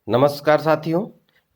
नमस्कार साथियों,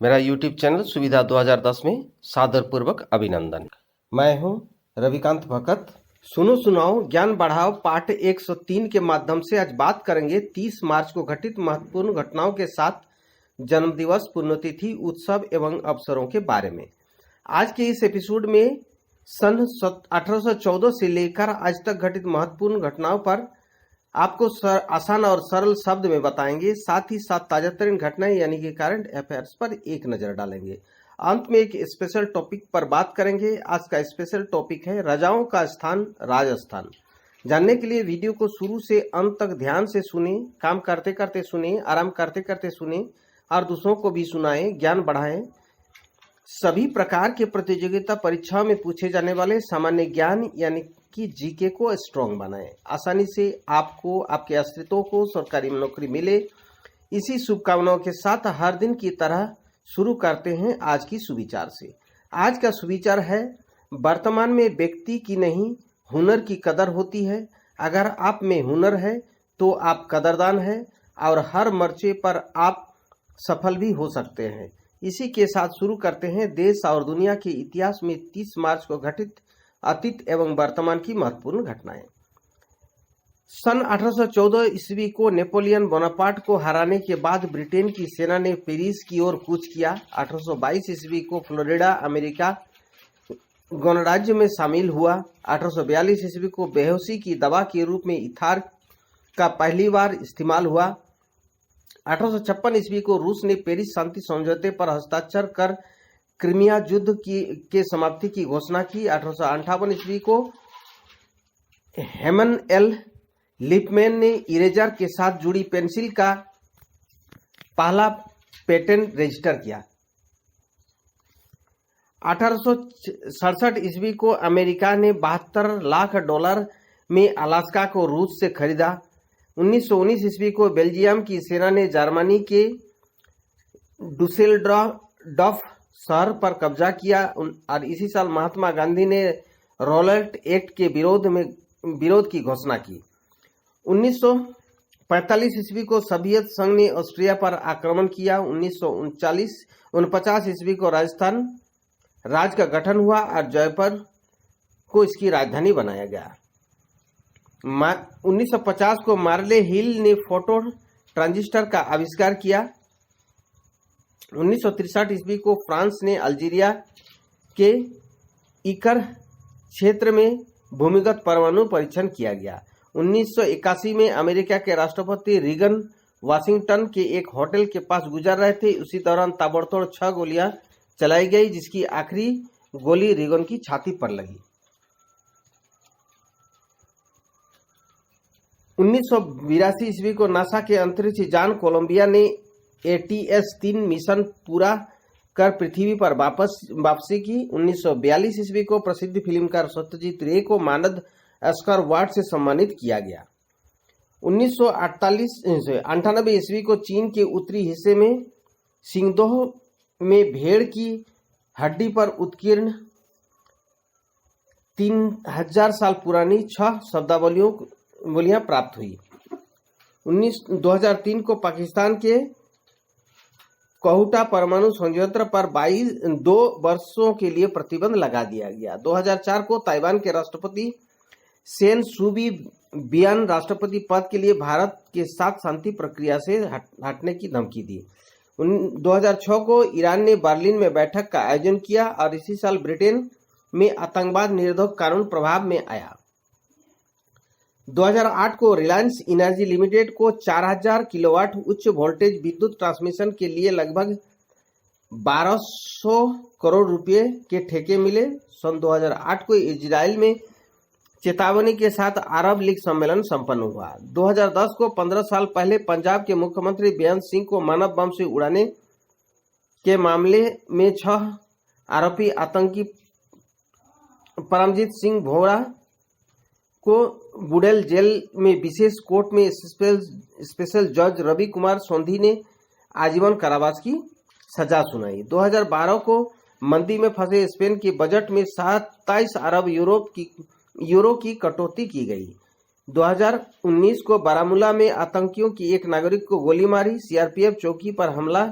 मेरा YouTube चैनल सुविधा 2010 में सादरपूर्वक अभिनंदन। मैं हूं रविकांत भगत। सुनो सुनाओ ज्ञान बढ़ाओ पाठ 103 के माध्यम से आज बात करेंगे 30 मार्च को घटित महत्वपूर्ण घटनाओं के साथ जन्मदिवस, पुण्यतिथि, उत्सव एवं अवसरों के बारे में। आज के इस एपिसोड में सन 1814 से लेकर आज तक घटित महत्वपूर्ण घटनाओं पर आपको आसान और सरल शब्द में बताएंगे। साथ ही साथ ताजातरीन घटनाएं यानी कि करंट अफेयर्स पर एक नजर डालेंगे। अंत में एक स्पेशल टॉपिक पर बात करेंगे। आज का स्पेशल टॉपिक है राजाओं का स्थान राजस्थान। जानने के लिए वीडियो को शुरू से अंत तक ध्यान से सुने, काम करते करते सुने, आराम करते करते सुने और दूसरों को भी सुनाएं, ज्ञान बढ़ाएं। सभी प्रकार के प्रतियोगिता परीक्षाओं में पूछे जाने वाले सामान्य ज्ञान यानी कि जीके को स्ट्रॉन्ग बनाएं। आसानी से आपको, आपके अस्तित्व को सरकारी नौकरी मिले। इसी शुभकामनाओं के साथ हर दिन की तरह शुरू करते हैं आज की सुविचार से। आज का सुविचार है, वर्तमान में व्यक्ति की नहीं हुनर की कदर होती है। अगर आप में हुनर है तो आप कदरदान है और हर मोर्चे पर आप सफल भी हो सकते हैं। इसी के साथ शुरू करते हैं देश और दुनिया के इतिहास में 30 मार्च को घटित अतीत एवं वर्तमान की महत्वपूर्ण घटनाएं। सन 1814 ईस्वी को नेपोलियन बोनापार्ट को हराने के बाद ब्रिटेन की सेना ने पेरिस की ओर कूच किया। 1822 ईस्वी को फ्लोरिडा अमेरिका गणराज्य में शामिल हुआ। 1842 ईस्वी को बेहोशी की दवा के रूप में इथार का पहली बार इस्तेमाल हुआ। 1856 ईस्वी को रूस ने पेरिस शांति समझौते पर हस्ताक्षर कर क्रीमिया युद्ध के समाप्ति की घोषणा की। 1858 ईस्वी को हेमन एल लिपमैन ने इरेजर के साथ जुड़ी पेंसिल का पहला पेटेंट रजिस्टर किया। 1867 ईस्वी को अमेरिका ने $72 लाख में अलास्का को रूस से खरीदा। 1919 ईस्वी को बेल्जियम की सेना ने जर्मनी के डुसेल्डॉर्फ शहर पर कब्जा किया और इसी साल महात्मा गांधी ने रॉलेट एक्ट के विरोध की घोषणा की। 1945 ईस्वी को सोवियत संघ ने ऑस्ट्रिया पर आक्रमण किया। 1949 ईस्वी को राजस्थान राज्य का गठन हुआ और जयपुर को इसकी राजधानी बनाया गया। 1950 को मार्ले हिल ने फोटो ट्रांजिस्टर का आविष्कार किया। 1963 ईस्वी को फ्रांस ने अल्जीरिया के इकर क्षेत्र में भूमिगत परमाणु परीक्षण किया गया। 1981 में अमेरिका के राष्ट्रपति रीगन वाशिंगटन के एक होटल के पास गुजर रहे थे। उसी दौरान ताबड़तोड़ 6 गोलियां चलाई गई, जिसकी आखिरी गोली रीगन की छाती पर लगी। 1982 ईस्वी को नासा के अंतरिक्ष यान कोलंबिया ने ATS-3 मिशन पूरा कर पृथ्वी पर वापसी की। 1942 ईस्वी को प्रसिद्ध फिल्मकार सत्यजीत रे को मानद ऑस्कर अवार्ड से सम्मानित किया गया। 1998 ईस्वी को चीन के उत्तरी हिस्से में सिंगदोह में भेड़ की हड्डी पर उत्कीर्ण 3000 साल पुरानी 6 शब्दावलियां प्राप्त हुई। 2003 को पाकिस्तान के कोहटा परमाणु संयंत्र पर 2 वर्षों के लिए प्रतिबंध लगा दिया गया। 2004 को ताइवान के राष्ट्रपति सेन सूबी बियान राष्ट्रपति पद के लिए भारत के साथ शांति प्रक्रिया से हटने की धमकी दी। 2006 को ईरान ने बर्लिन में बैठक का आयोजन किया और इसी साल ब्रिटेन में आतंकवाद निरोधक कानून प्रभाव में आया। 2008 को रिलायंस एनर्जी लिमिटेड को 4000 किलोवाट उच्च वोल्टेज विद्युत ट्रांसमिशन के लिए लगभग 1200 करोड़ रुपए के ठेके मिले। सन 2008 को इजराइल में चेतावनी के साथ अरब लीग सम्मेलन संपन्न हुआ। 2010 को 15 साल पहले पंजाब के मुख्यमंत्री बेअंत सिंह को मानव बम से उड़ाने के मामले में 6 आरोपी आतंकी परमजीत सिंह भोरा को बुडेल जेल में विशेष कोर्ट में स्पेशल जज रवि कुमार सोंधी ने आजीवन कारावास की सजा सुनाई। 2012 को मंदी में फंसे स्पेन के बजट में 27 अरब यूरो की कटौती की गई। 2019 को बारामूला में आतंकियों की एक नागरिक को गोली मारी, सीआरपीएफ चौकी पर हमला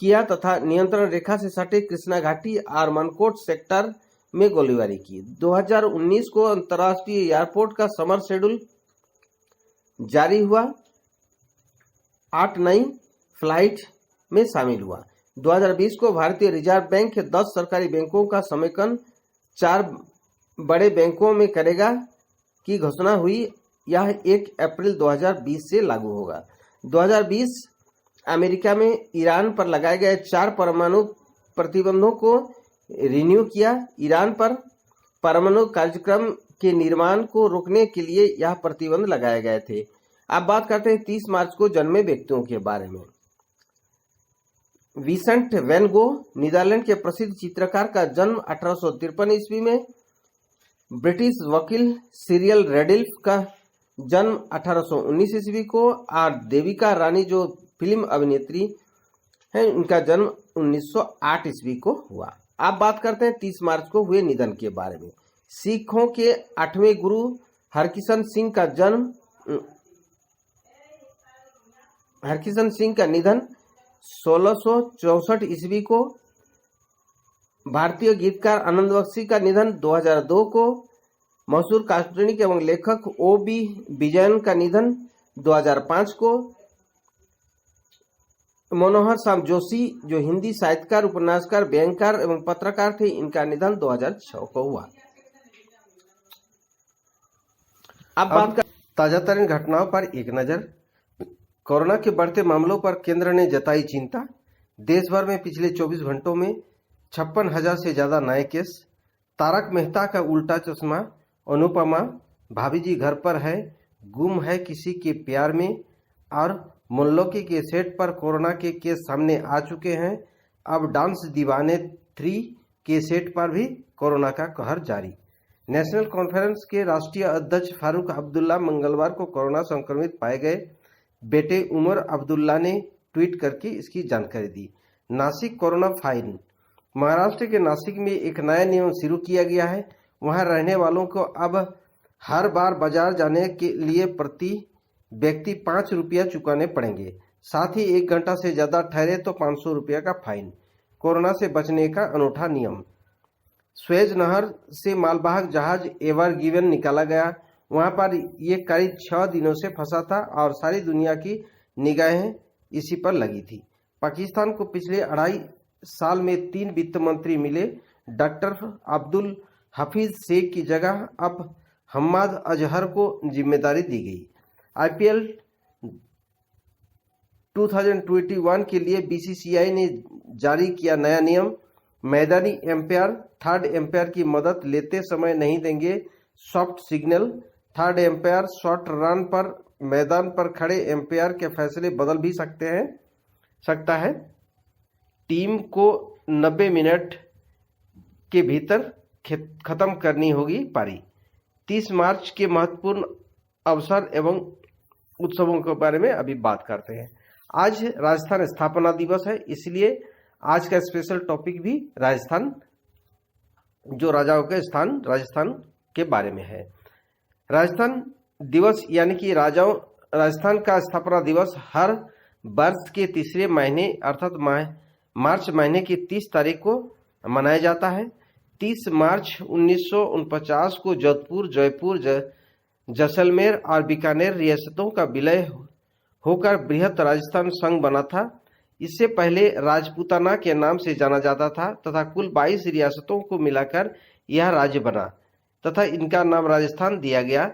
किया तथा नियंत्रण रेखा से सटे कृष्णा घाटी और मनकोट सेक्टर में गोलीबारी की। 2019 को अंतर्राष्ट्रीय एयरपोर्ट का समर शेड्यूल जारी हुआ, 8 नई फ्लाइट में शामिल हुआ। 2020 को भारतीय रिजर्व बैंक 10 सरकारी बैंकों का समेकन 4 बड़े बैंकों में करेगा की घोषणा हुई। यह 1 अप्रैल 2020 से लागू होगा। 2020 अमेरिका में ईरान पर लगाए गए 4 परमाणु प्रतिबंधों को रिन्यू किया। ईरान पर परमाणु कार्यक्रम के निर्माण को रोकने के लिए यह प्रतिबंध लगाए गए थे। अब बात करते हैं 30 मार्च को जन्मे व्यक्तियों के बारे में। विसेंट वैन गो, नीदरलैंड के प्रसिद्ध चित्रकार का जन्म 1853 ईस्वी में। ब्रिटिश वकील सीरियल रेडक्लिफ का जन्म 1819 ईस्वी को। और देविका रानी जो फिल्म अभिनेत्री है, उनका जन्म 1908 ईस्वी को हुआ। अब बात करते हैं 30 मार्च को हुए निधन के बारे में। सिखों के 8वें गुरु हरकिशन सिंह का निधन 1664 ईस्वी को। भारतीय गीतकार आनंद बख्शी का निधन 2002 को। मशहूर काल्पनिक एवं लेखक O.B. विजयन का निधन 2005 को। मनोहर श्याम जोशी जो हिंदी साहित्यकार, उपन्यासकार, व्यंग्यकार एवं पत्रकार थे, इनका निधन 2006 को हुआ। अब बात कर ताजा तरीन घटनाओं पर एक नजर। कोरोना के बढ़ते मामलों पर केंद्र ने जताई चिंता। देश भर में पिछले 24 घंटों में 56,000 से ज्यादा नए केस। तारक मेहता का उल्टा चश्मा, अनुपमा, भाभी जी घर पर है, गुम है किसी के प्यार में और मुल्लोकी के सेट पर कोरोना के केस सामने आ चुके हैं। अब डांस दीवाने 3 के सेट पर भी कोरोना का कहर जारी। नेशनल कॉन्फ्रेंस के राष्ट्रीय अध्यक्ष फारूक अब्दुल्ला मंगलवार को कोरोना संक्रमित पाए गए। बेटे उमर अब्दुल्ला ने ट्वीट करके इसकी जानकारी दी। Nashik corona fine. महाराष्ट्र के नासिक में एक नया नियम शुरू किया गया है। वहां रहने वालों को अब हर बार बाजार जाने के लिए प्रति व्यक्ति 5 रुपया चुकाने पड़ेंगे। साथ ही 1 घंटा से ज्यादा ठहरे तो 500 रुपया का फाइन। कोरोना से बचने का अनूठा नियम। स्वेज नहर से मालवाहक जहाज एवर गिवन निकाला गया। वहां पर ये करीब 6 दिनों से फंसा था और सारी दुनिया की निगाहें इसी पर लगी थी। पाकिस्तान को पिछले 2.5 साल में 3 वित्त मंत्री मिले। डॉक्टर अब्दुल हफीज शेख की जगह अब हम्माद अजहर को जिम्मेदारी दी गई। IPL 2021 के लिए BCCI ने जारी किया नया नियम। मैदानी एम्पायर थर्ड एम्पायर की मदद लेते समय नहीं देंगे soft signal. Third umpire short run पर मैदान पर खड़े एम्पायर के फैसले बदल भी सकता है। टीम को 90 मिनट के भीतर खत्म करनी होगी पारी। 30 मार्च के महत्वपूर्ण अवसर एवं उत्सवों के बारे में अभी बात करते हैं। आज राजस्थान स्थापना दिवस है, इसलिए आज का स्पेशल टॉपिक भी राजस्थान, जो राजाओं के स्थान राजस्थान के बारे में है। राजस्थान दिवस यानी कि राजस्थान का स्थापना दिवस हर वर्ष के तीसरे महीने अर्थात मार्च महीने की 30 तारीख को मनाया जाता है। 30 मार्च 1949 को जोधपुर, जयपुर, जैसलमेर और बीकानेर रियासतों का विलय होकर बृहत राजस्थान संघ बना था। इससे पहले राजपूताना के नाम से जाना जाता था तथा कुल 22 रियासतों को मिलाकर यह राज्य बना तथा इनका नाम राजस्थान दिया गया,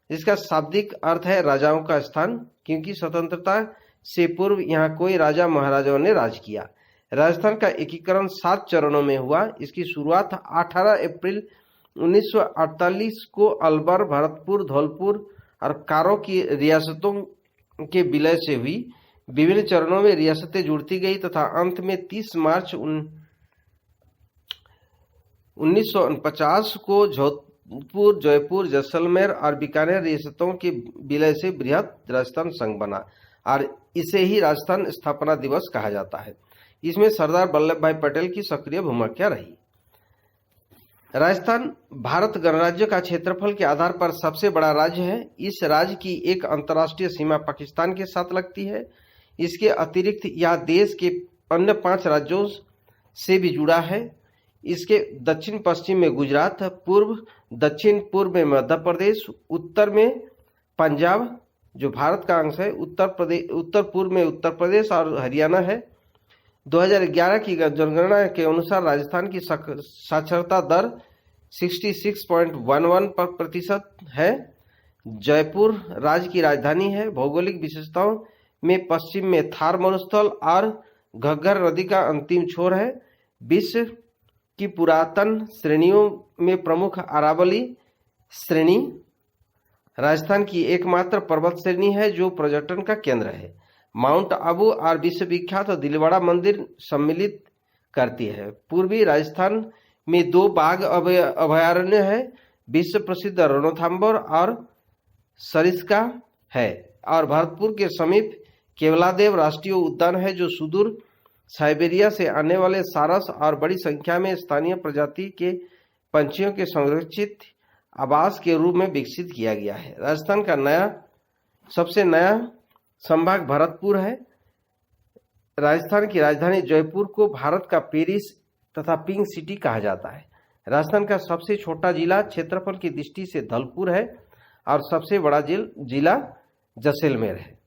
जिसका शाब्दिक अर्थ है राजाओं का स्थान, क्योंकि स्वतंत्रता से पूर्व यहाँ कोई राजा महाराजाओं ने राज किया। राजस्थान का एकीकरण 7 चरणों में हुआ। इसकी शुरुआत 18 अप्रैल 1948 को अलवर, भरतपुर, धौलपुर और कारो की रियासतों के विलय से हुई। विभिन्न चरणों में रियासतें जुड़ती गई तथा अंत में 30 मार्च 1949 को जोधपुर, जयपुर, जैसलमेर और बीकानेर रियासतों के विलय से बृहत राजस्थान संघ बना और इसे ही राजस्थान स्थापना दिवस कहा जाता है। इसमें सरदार वल्लभ भाई पटेल की सक्रिय भूमिका रही। राजस्थान भारत गणराज्य का क्षेत्रफल के आधार पर सबसे बड़ा राज्य है। इस राज्य की एक अंतर्राष्ट्रीय सीमा पाकिस्तान के साथ लगती है। इसके अतिरिक्त यह देश के अन्य 5 राज्यों से भी जुड़ा है। इसके दक्षिण पश्चिम में गुजरात, पूर्व दक्षिण पूर्व में मध्य प्रदेश, उत्तर में पंजाब जो भारत का अंश है, उत्तर पूर्व में उत्तर प्रदेश और हरियाणा है। 2011 की जनगणना के अनुसार राजस्थान की साक्षरता दर 66.11% है। जयपुर राज्य की राजधानी है। भौगोलिक विशेषताओं में पश्चिम में थार मरुस्थल और घग्गर नदी का अंतिम छोर है। विश्व की पुरातन श्रेणियों में प्रमुख अरावली श्रेणी राजस्थान की एकमात्र पर्वत श्रेणी है जो पर्यटन का केंद्र है। माउंट आबू और विश्वविख्यात दिलवाड़ा मंदिर सम्मिलित करती है। पूर्वी राजस्थान में 2 बाघ अभयारण्य है। विश्व प्रसिद्ध रणथंभौर और सरिस्का है और भरतपुर के समीप केवलादेव राष्ट्रीय उद्यान है जो सुदूर साइबेरिया से आने वाले सारस और बड़ी संख्या में स्थानीय प्रजाति के पंछियों के संरक्षित आवास के रूप में विकसित किया गया है। राजस्थान का सबसे नया संभाग भरतपुर है। राजस्थान की राजधानी जयपुर को भारत का पेरिस तथा पिंक सिटी कहा जाता है। राजस्थान का सबसे छोटा जिला क्षेत्रफल की दृष्टि से धौलपुर है और सबसे बड़ा जिला जैसलमेर है।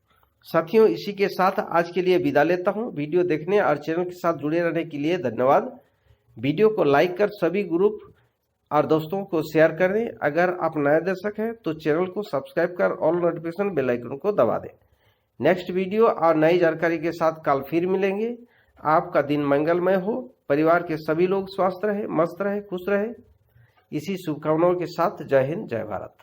साथियों, इसी के साथ आज के लिए विदा लेता हूं। वीडियो देखने और चैनल के साथ जुड़े रहने के लिए धन्यवाद। वीडियो को लाइक कर सभी ग्रुप और दोस्तों को शेयर करें। अगर आप नए दर्शक हैं तो चैनल को सब्सक्राइब कर ऑल नोटिफिकेशन बेल आइकन को दबा दें। नेक्स्ट वीडियो और नई जानकारी के साथ कल फिर मिलेंगे। आपका दिन मंगलमय हो, परिवार के सभी लोग स्वस्थ रहे, मस्त रहे, खुश रहे। इसी शुभकामनाओं के साथ जय हिंद, जय भारत।